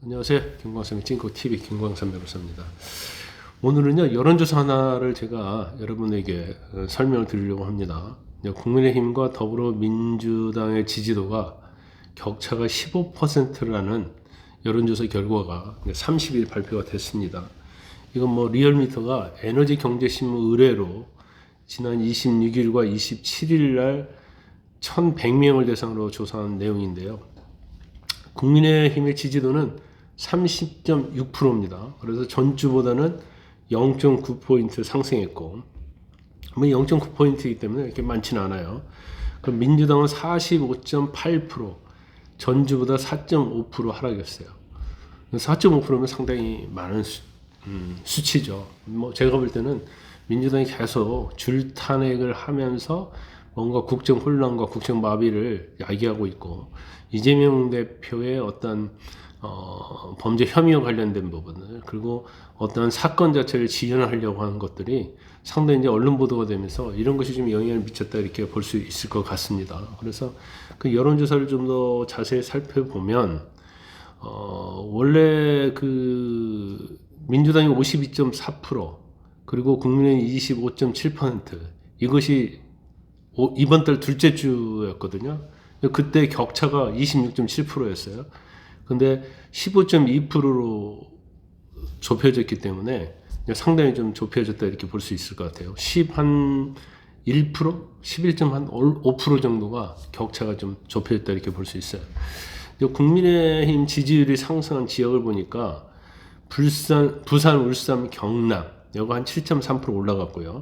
안녕하세요. 김광삼의 찐코TV 김광삼 변호사입니다. 오늘은요, 여론조사 하나를 제가 여러분에게 설명을 드리려고 합니다. 국민의힘과 더불어민주당의 지지도가 격차가 15%라는 여론조사 결과가 30일 발표가 됐습니다. 이건 뭐 리얼미터가 에너지경제신문 의뢰로 지난 26일과 27일 날 1,100명을 대상으로 조사한 내용인데요. 국민의힘의 지지도는 30.6%입니다. 그래서 전주보다는 0.9포인트 상승했고, 뭐 0.9포인트이기 때문에 이렇게 많지는 않아요. 그럼 민주당은 45.8%, 전주보다 4.5% 하락했어요. 4.5%면 상당히 많은 수치죠. 뭐 제가 볼 때는 민주당이 계속 줄탄핵을 하면서 뭔가 국정 혼란과 국정 마비를 야기하고 있고, 이재명 대표의 어떤 범죄 혐의와 관련된 부분을, 그리고 어떤 사건 자체를 지연하려고 하는 것들이 상당히 이제 언론 보도가 되면서 이런 것이 좀 영향을 미쳤다 이렇게 볼 수 있을 것 같습니다. 그래서 그 여론조사를 좀 더 자세히 살펴보면 원래 그 민주당이 52.4%, 그리고 국민의힘이 25.7%, 이것이 이번 달 둘째 주였거든요. 그때 격차가 26.7%였어요. 근데 15.2%로 좁혀졌기 때문에 상당히 좀 좁혀졌다 이렇게 볼 수 있을 것 같아요. 11% 11.5% 정도가 격차가 좀 좁혀졌다 이렇게 볼 수 있어요. 국민의힘 지지율이 상승한 지역을 보니까 부산, 울산, 경남 여기 한 7.3% 올라갔고요.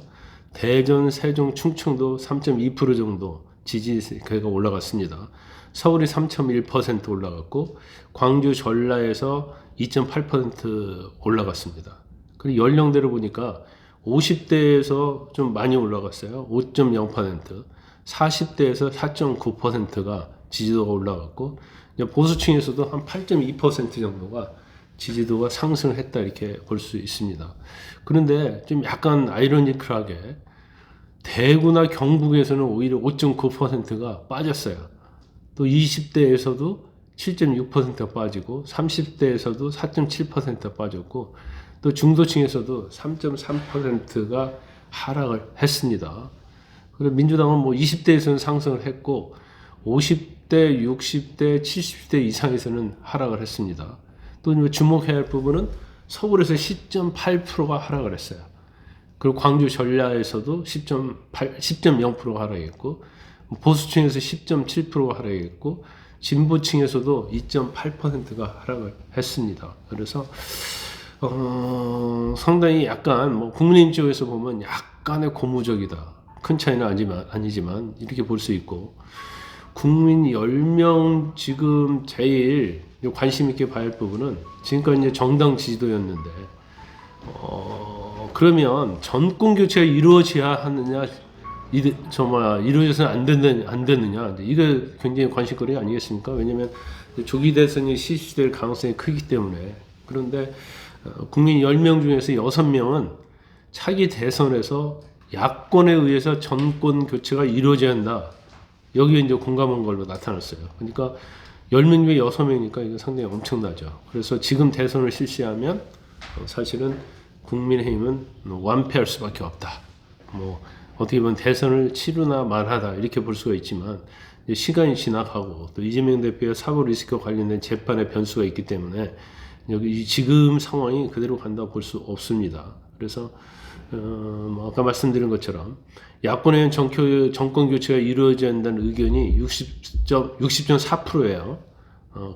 대전, 세종, 충청도 3.2% 정도 지지가 올라갔습니다. 서울이 3.1% 올라갔고, 광주, 전라에서 2.8% 올라갔습니다. 그리고 연령대로 보니까 50대에서 좀 많이 올라갔어요. 5.0%, 40대에서 4.9%가 지지도가 올라갔고, 보수층에서도 한 8.2% 정도가 지지도가 상승을 했다 이렇게 볼 수 있습니다. 그런데 좀 약간 아이러니컬하게 대구나 경북에서는 오히려 5.9%가 빠졌어요. 또 20대에서도 7.6%가 빠지고, 30대에서도 4.7%가 빠졌고, 또 중도층에서도 3.3%가 하락을 했습니다. 그리고 민주당은 뭐 20대에서는 상승을 했고, 50대, 60대, 70대 이상에서는 하락을 했습니다. 또 주목해야 할 부분은 서울에서 10.8%가 하락을 했어요. 그리고 광주 전라에서도 10.0%가 하락했고, 보수층에서 10.7%가 하락했고, 진보층에서도 2.8%가 하락을 했습니다. 그래서 상당히 약간 뭐 국민의힘 쪽에서 보면 약간의 고무적이다. 큰 차이는 아니지만 이렇게 볼 수 있고, 국민 10명 지금 제일 관심 있게 봐야 할 부분은 지금까지 이제 정당 지지도였는데, 그러면 정권 교체가 이루어져야 하느냐, 이루어져서는 안 됐느냐, 이게 굉장히 관심거리 아니겠습니까? 왜냐면 조기 대선이 실시될 가능성이 크기 때문에. 그런데 국민 10명 중에서 6명은 차기 대선에서 야권에 의해서 정권 교체가 이루어져야 한다, 여기에 이제 공감한 걸로 나타났어요. 그러니까 10명 중에 6명이니까 이거 상당히 엄청나죠. 그래서 지금 대선을 실시하면 사실은 국민의힘은 완패할 수밖에 없다. 뭐 어떻게 보면 대선을 치르나 말하다 이렇게 볼 수가 있지만, 시간이 지나가고 또 이재명 대표의 사법 리스크와 관련된 재판의 변수가 있기 때문에 여기 지금 상황이 그대로 간다고 볼 수 없습니다. 그래서 뭐 아까 말씀드린 것처럼 야권의 정권 교체가 이루어져야 한다는 의견이 60.4%예요.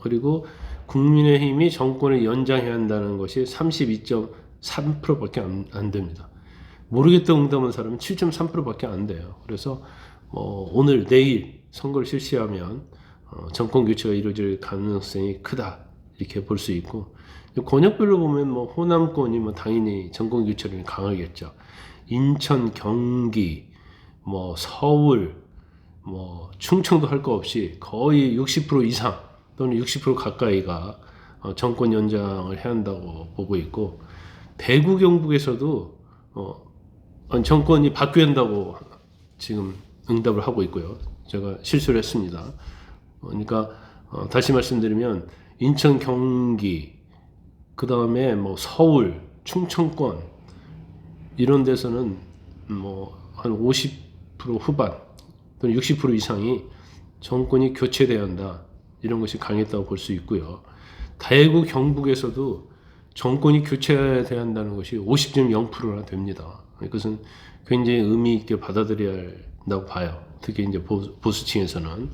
그리고 국민의힘이 정권을 연장해야 한다는 것이 32.3%밖에 안 됩니다. 모르겠다 응답한 사람은 7.3%밖에 안 돼요. 그래서 오늘 내일 선거를 실시하면 정권 교체가 이루어질 가능성이 크다 이렇게 볼 수 있고, 권역별로 보면 뭐 호남권이 뭐 당연히 정권 교체를 강하겠죠. 인천, 경기, 뭐 서울, 뭐 충청도 할 거 없이 거의 60% 이상 또는 60% 가까이가 정권 연장을 해야 한다고 보고 있고, 대구 경북에서도 정권이 바뀌어야 한다고 지금 응답을 하고 있고요. 제가 실수를 했습니다. 그러니까 다시 말씀드리면 인천, 경기, 그 다음에 뭐 서울, 충청권 이런 데서는 뭐 한 50% 후반 또는 60% 이상이 정권이 교체돼야 한다 이런 것이 강했다고 볼 수 있고요. 대구 경북에서도 정권이 교체돼야 한다는 것이 50.0%나 됩니다. 이것은 굉장히 의미 있게 받아들여야 한다고 봐요. 특히 이제 보수층에서는.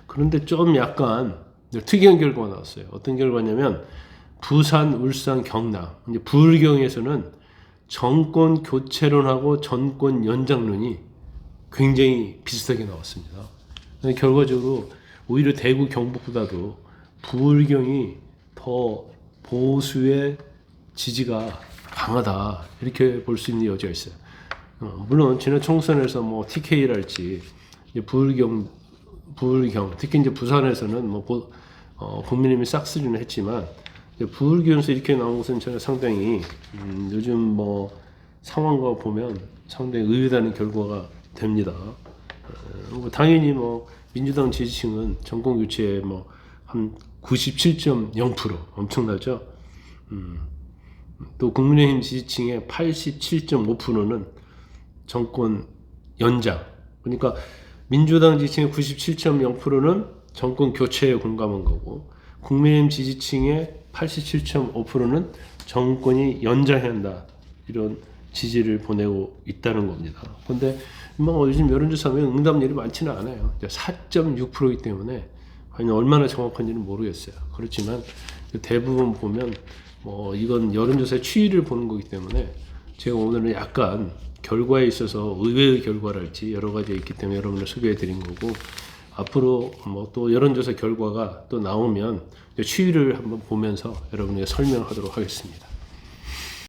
그런데 좀 약간 특이한 결과가 나왔어요. 어떤 결과냐면 부산, 울산, 경남, 이제 부울경에서는 정권 교체론하고 정권 연장론이 굉장히 비슷하게 나왔습니다. 결과적으로 오히려 대구 경북보다도 부울경이 더 보수의 지지가 강하다 이렇게 볼 수 있는 여지가 있어요. 물론 지난 총선에서 뭐 TK랄지 부울경 특히 이제 부산에서는 뭐 국민의힘이 싹쓸이는 했지만 부울경에서 이렇게 나온 것은 저는 상당히 요즘 뭐 상황과 보면 상당히 의외다는 결과가 됩니다. 당연히 뭐 민주당 지지층은 정권 교체에 뭐 한 97.0% 엄청나죠. 또 국민의힘 지지층의 87.5%는 정권 연장. 그러니까 민주당 지지층의 97.0%는 정권 교체에 공감한 거고 국민의힘 지지층의 87.5%는 정권이 연장해야 한다 이런 지지를 보내고 있다는 겁니다. 그런데 뭐 요즘 여론조사하면 응답률이 많지는 않아요. 4.6%이기 때문에 과연 얼마나 정확한지는 모르겠어요. 그렇지만 대부분 보면 뭐 이건 여론조사의 추이를 보는 거기 때문에 제가 오늘은 약간 결과에 있어서 의외의 결과랄지 여러 가지 있기 때문에 여러분을 소개해 드린 거고 앞으로 뭐 또 여론조사 결과가 또 나오면 추이를 한번 보면서 여러분에게 설명하도록 하겠습니다.